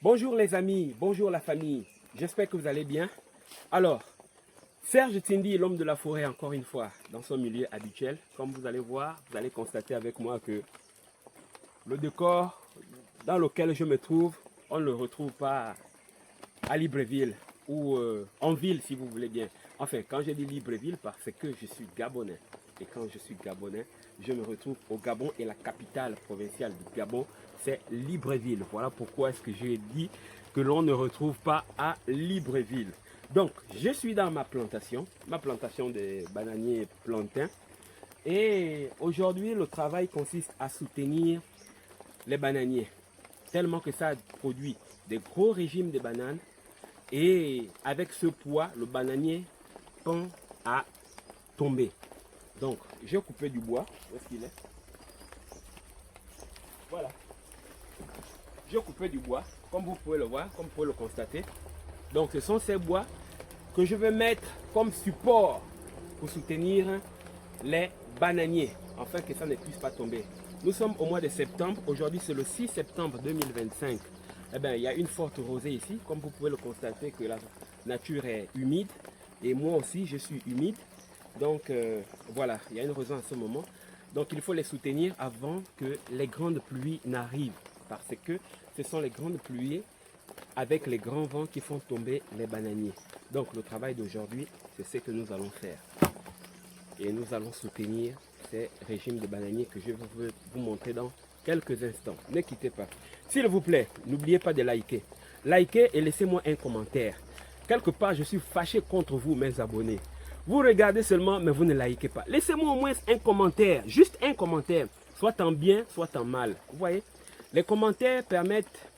Bonjour les amis, bonjour la famille, j'espère que vous allez bien. Alors, Serge Tindi est l'homme de la forêt encore une fois dans son milieu habituel. Comme vous allez voir, vous allez constater avec moi que le décor dans lequel je me trouve, on ne le retrouve pas à Libreville ou en ville si vous voulez bien. Enfin, quand je dis Libreville, parce que je suis gabonais. Et quand je suis gabonais, je me retrouve au Gabon et la capitale provinciale du Gabon, c'est Libreville. Voilà pourquoi est-ce que j'ai dit que l'on ne retrouve pas à Libreville. Donc, je suis dans ma plantation de bananiers plantains. Et aujourd'hui, le travail consiste à soutenir les bananiers. Tellement que ça produit des gros régimes de bananes. Et avec ce poids, le bananier tend à tomber. Donc, j'ai coupé du bois. Où est-ce qu'il est? Voilà. J'ai coupé du bois, comme vous pouvez le voir, comme vous pouvez le constater. Donc, ce sont ces bois que je vais mettre comme support pour soutenir les bananiers, afin que ça ne puisse pas tomber. Nous sommes au mois de septembre. Aujourd'hui, c'est le 6 septembre 2025. Eh bien, il y a une forte rosée ici. Comme vous pouvez le constater, que la nature est humide. Et moi aussi, je suis humide. Donc, voilà, il y a une rosée en ce moment. Donc, il faut les soutenir avant que les grandes pluies n'arrivent. Parce que ce sont les grandes pluies avec les grands vents qui font tomber les bananiers. Donc, le travail d'aujourd'hui, c'est ce que nous allons faire. Et nous allons soutenir ces régimes de bananiers que je vais vous montrer dans quelques instants. Ne quittez pas. S'il vous plaît, n'oubliez pas de liker. Likez et laissez-moi un commentaire. Quelque part, je suis fâché contre vous, mes abonnés. Vous regardez seulement, mais vous ne likez pas. Laissez-moi au moins un commentaire, juste un commentaire, soit en bien, soit en mal. Vous voyez, les commentaires permettent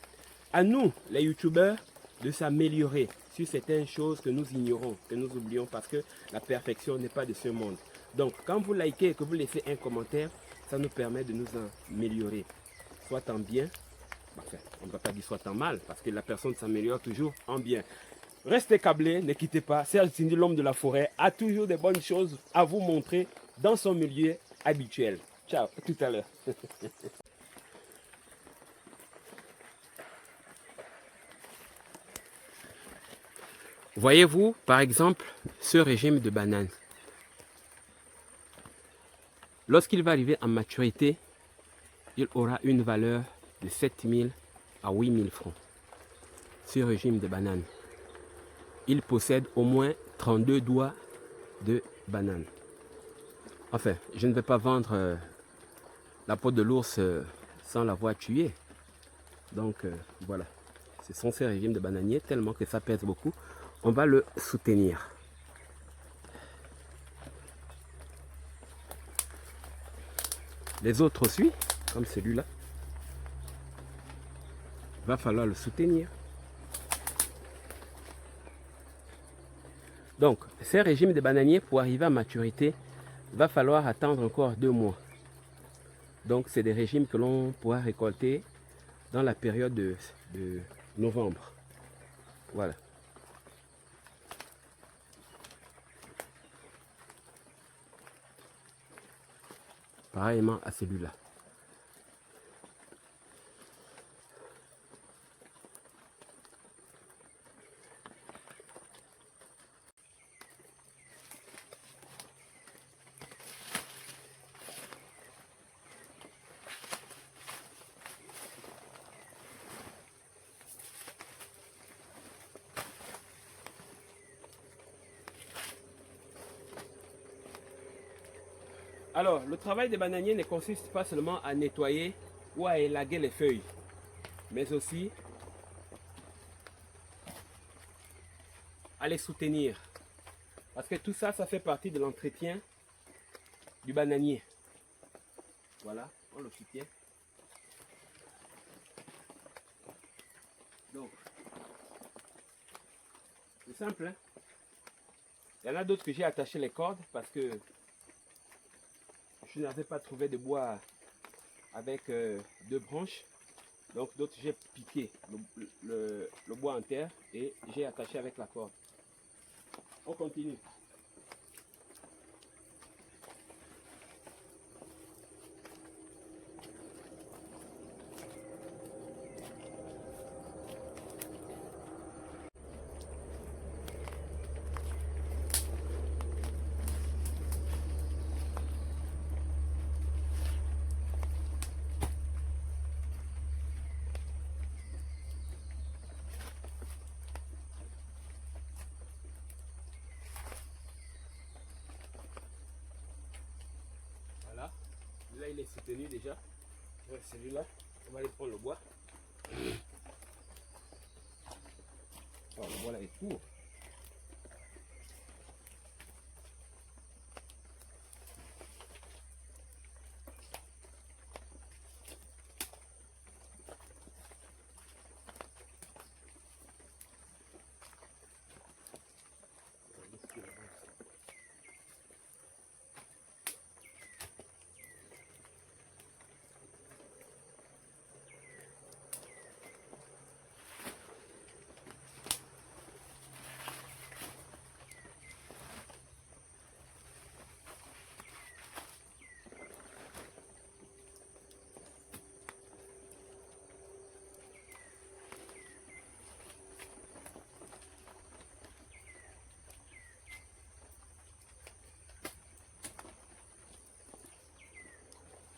à nous, les youtubeurs, de s'améliorer sur certaines choses que nous ignorons, que nous oublions, parce que la perfection n'est pas de ce monde. Donc, quand vous likez et que vous laissez un commentaire, ça nous permet de nous améliorer, soit en bien, enfin, on ne va pas dire soit en mal, parce que la personne s'améliore toujours en bien. Restez câblés, ne quittez pas. Serge Tindi, l'homme de la forêt, a toujours des bonnes choses à vous montrer dans son milieu habituel. Ciao, à tout à l'heure. Voyez-vous, par exemple, ce régime de bananes. Lorsqu'il va arriver en maturité, il aura une valeur de 7 000 à 8 000 francs. Ce régime de bananes. Il possède au moins 32 doigts de bananes. Enfin, je ne vais pas vendre la peau de l'ours sans l'avoir tué. Donc, voilà. Ce sont ces régimes de bananiers, tellement que ça pèse beaucoup. On va le soutenir. les autres aussi, comme celui-là, va falloir le soutenir. Donc, ces régimes de bananiers, pour arriver à maturité, va falloir attendre encore 2 mois. Donc, c'est des régimes que l'on pourra récolter dans la période de novembre. Voilà. Pareillement à celui-là. Alors, le travail des bananiers ne consiste pas seulement à nettoyer ou à élaguer les feuilles, mais aussi à les soutenir. Parce que tout ça, ça fait partie de l'entretien du bananier. Voilà, on le soutient. Donc, c'est simple, hein? Il y en a d'autres que j'ai attaché les cordes parce que je n'avais pas trouvé de bois avec 2 branches. Donc d'autres j'ai piqué le bois en terre et j'ai attaché avec la corde. On continue. Voilà. Là il est soutenu déjà. Celui-là, on va aller prendre le bois. Alors, le bois là est court.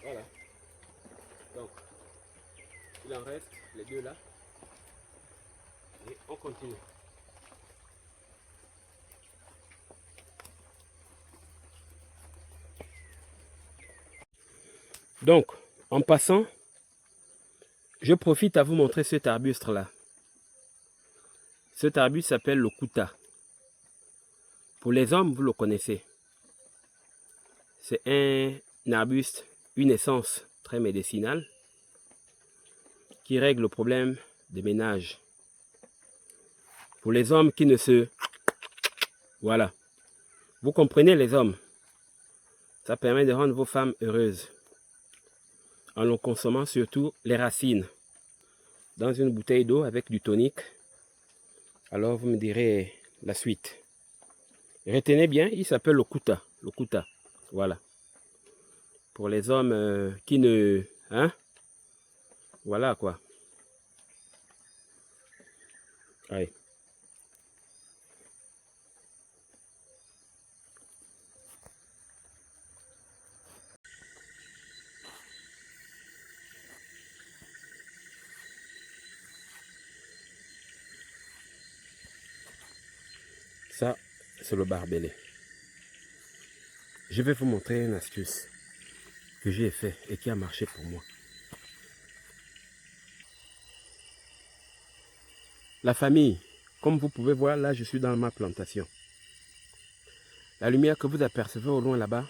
Voilà. Donc, il en reste les 2 là. Et on continue. Donc, en passant, je profite à vous montrer cet arbuste là. Cet arbuste s'appelle le kouta. Pour les hommes, vous le connaissez. C'est un arbuste, une essence très médicinale qui règle le problème des ménages. Pour les hommes qui ne se... Voilà. Vous comprenez les hommes. Ça permet de rendre vos femmes heureuses. En en consommant surtout les racines. Dans une bouteille d'eau avec du tonique. Alors vous me direz la suite. Retenez bien, il s'appelle le kouta. Le kouta. Voilà. Pour les hommes qui ne... Hein? Voilà quoi. Allez. Ça, c'est le barbelé. Je vais vous montrer une astuce que j'ai fait et qui a marché pour moi. La famille, comme vous pouvez voir, là je suis dans ma plantation. La lumière que vous apercevez au loin là-bas,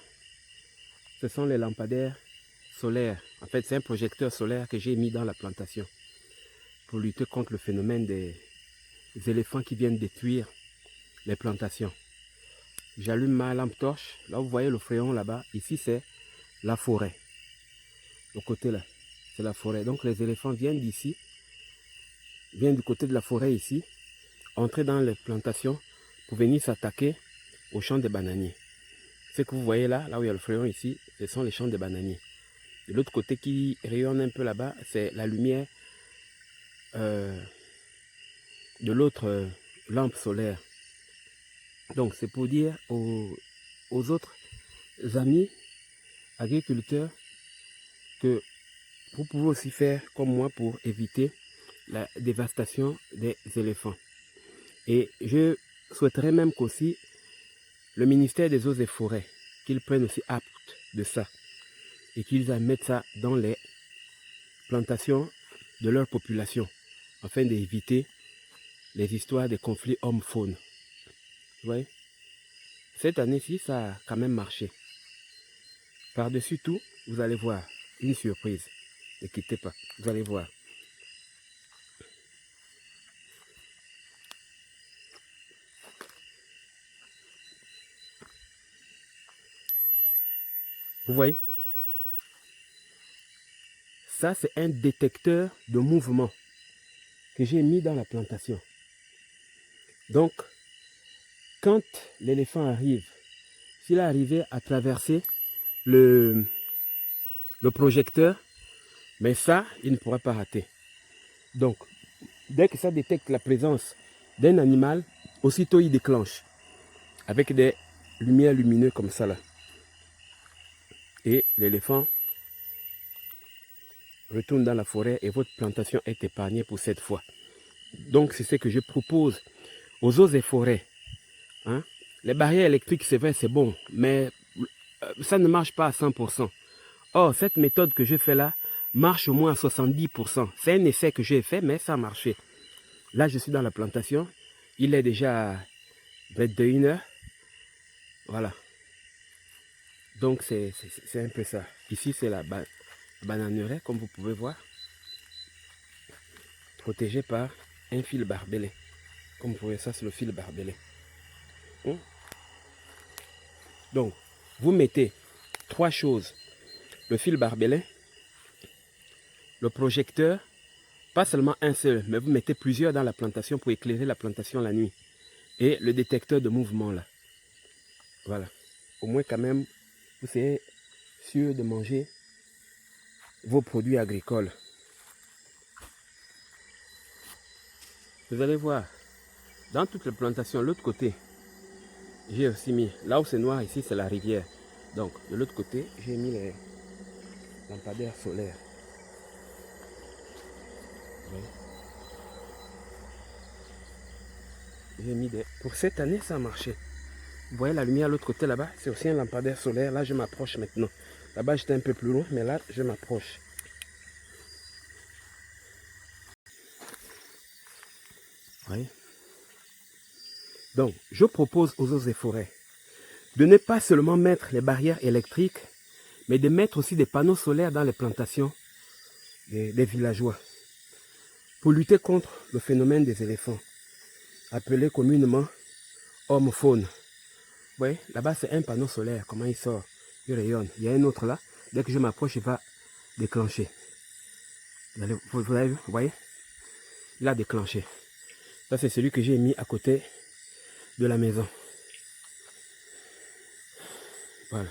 ce sont les lampadaires solaire. En fait, c'est un projecteur solaire que j'ai mis dans la plantation pour lutter contre le phénomène des éléphants qui viennent détruire les plantations. J'allume ma lampe torche. Là, vous voyez le fréon là-bas. Ici, c'est la forêt. Le côté là, c'est la forêt. Donc, les éléphants viennent d'ici, viennent du côté de la forêt ici, entrer dans les plantations pour venir s'attaquer aux champs de bananiers. Ce que vous voyez là, là où il y a le fréon ici, ce sont les champs de bananiers. De l'autre côté qui rayonne un peu là-bas, c'est la lumière de l'autre lampe solaire. Donc, c'est pour dire aux autres amis agriculteurs que vous pouvez aussi faire comme moi pour éviter la dévastation des éléphants. Et je souhaiterais même qu'aussi le ministère des Eaux et Forêts, qu'ils prennent aussi acte de ça et qu'ils mettent ça dans les plantations de leur population afin d'éviter les histoires de conflits homme-faune. Vous voyez? Cette année-ci, ça a quand même marché. Par-dessus tout, vous allez voir une surprise. Ne quittez pas, vous allez voir. Vous voyez? Ça, c'est un détecteur de mouvement que j'ai mis dans la plantation. Donc, quand l'éléphant arrive, s'il est arrivé à traverser le projecteur, mais ça, il ne pourra pas rater. Donc, dès que ça détecte la présence d'un animal, aussitôt il déclenche avec des lumières lumineuses comme ça là. Et l'éléphant retourne dans la forêt et votre plantation est épargnée pour cette fois. Donc, c'est ce que je propose aux eaux et forêts. Hein? Les barrières électriques, c'est vrai, c'est bon, mais ça ne marche pas à 100%. Or, cette méthode que je fais là marche au moins à 70%. C'est un essai que j'ai fait, mais ça a marché. Là, je suis dans la plantation. Il est déjà 21h. Voilà. Donc, c'est un peu ça. Ici, c'est la bananeraie, comme vous pouvez voir. Protégée par un fil barbelé. Comme vous voyez, ça, c'est le fil barbelé. Donc, vous mettez 3 choses. Le fil barbelé, le projecteur, pas seulement un seul, mais vous mettez plusieurs dans la plantation pour éclairer la plantation la nuit. Et le détecteur de mouvement là. Voilà. Au moins quand même, vous serez sûr de manger vos produits agricoles. Vous allez voir, dans toutes les plantations, l'autre côté, j'ai aussi mis, là où c'est noir ici, c'est la rivière. Donc, de l'autre côté, j'ai mis les lampadaires solaires. J'ai mis des... Pour cette année, ça a marché. Vous voyez la lumière à l'autre côté là-bas, c'est aussi un lampadaire solaire. Là, je m'approche maintenant. Là-bas, j'étais un peu plus loin, mais là, je m'approche. Oui. Donc, je propose aux eaux et forêts de ne pas seulement mettre les barrières électriques, mais de mettre aussi des panneaux solaires dans les plantations des villageois pour lutter contre le phénomène des éléphants, appelé communément homme-faune. Vous voyez, là-bas, c'est un panneau solaire. Comment il sort? Il rayonne. Il y a un autre là. Dès que je m'approche, il va déclencher. Vous voyez? Il a déclenché. Ça, c'est celui que j'ai mis à côté de la maison. Voilà.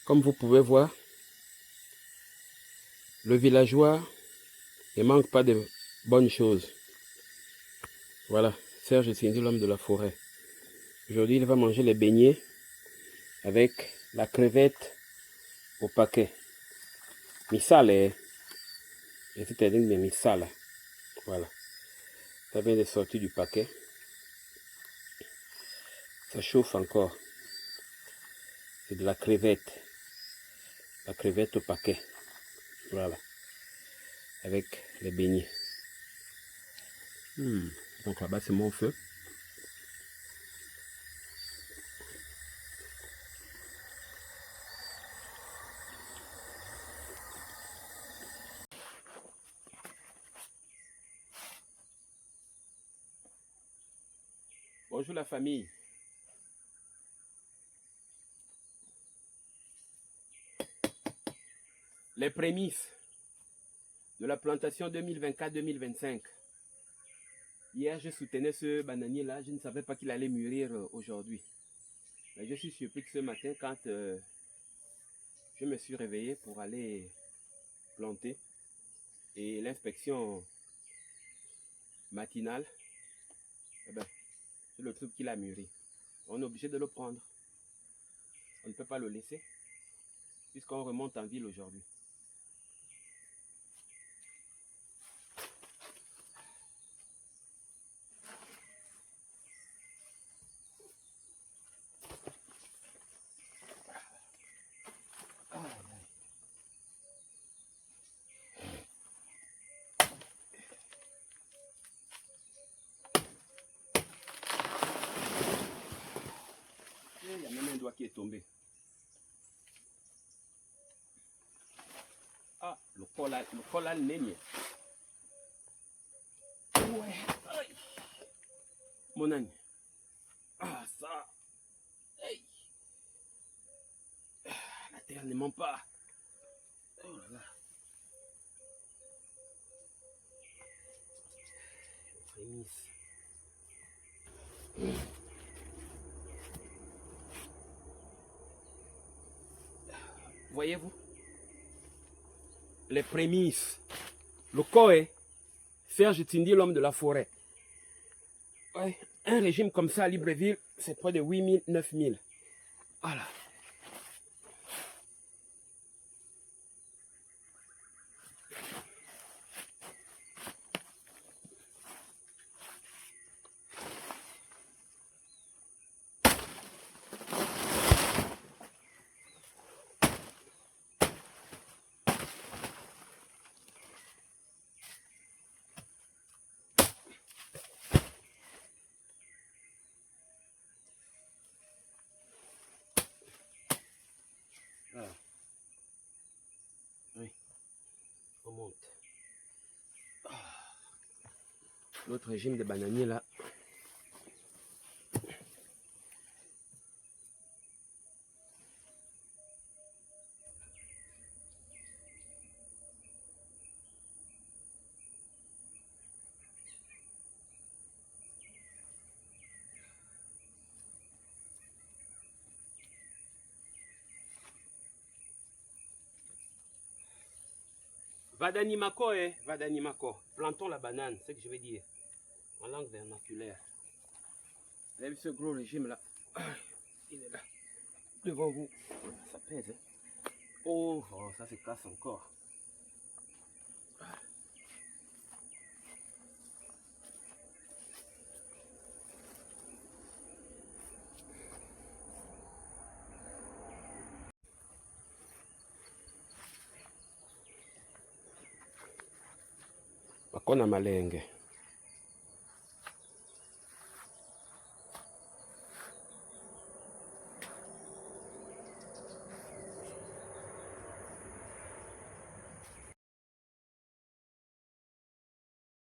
Comme vous pouvez voir, le villageois ne manque pas de bonnes choses. Voilà, Serge Cindy, l'homme de la forêt. Aujourd'hui, il va manger les beignets avec la crevette au paquet. Misale, c'est-à-dire de misala. Voilà. Ça vient de sortir du paquet. Ça chauffe encore. C'est de la crevette. La crevette au paquet. Voilà. Avec les beignets. Donc là-bas, c'est mon feu. Bonjour la famille. Les prémices de la plantation 2024-2025. Hier, je soutenais ce bananier-là. Je ne savais pas qu'il allait mûrir aujourd'hui. Mais je suis surpris que ce matin, quand je me suis réveillé pour aller planter, et l'inspection matinale, eh ben, c'est le truc qu'il a mûri. On est obligé de le prendre. On ne peut pas le laisser, puisqu'on remonte en ville aujourd'hui. Il y a même un doigt qui est tombé. Ah, le col a le nez. Ouais. Aïe. Mon âne. Ah, ça. Hey. La terre ne ment pas. Oh là là. Prémisse. Voyez-vous? Les prémices. Le Koé, Serge Tindi, l'homme de la forêt. Ouais, un régime comme ça à Libreville, c'est près de 8 000, 9 000. Voilà. Ah. Oui, on monte. Ah. L'autre régime de bananier là. Vadanimako, Vadanimako. Plantons la banane, c'est ce que je veux dire. En langue vernaculaire. Vous avez vu ce gros régime là? Il est là. Devant vous. Ça pèse. Hein? Oh, ça se casse encore. Bakona malenge.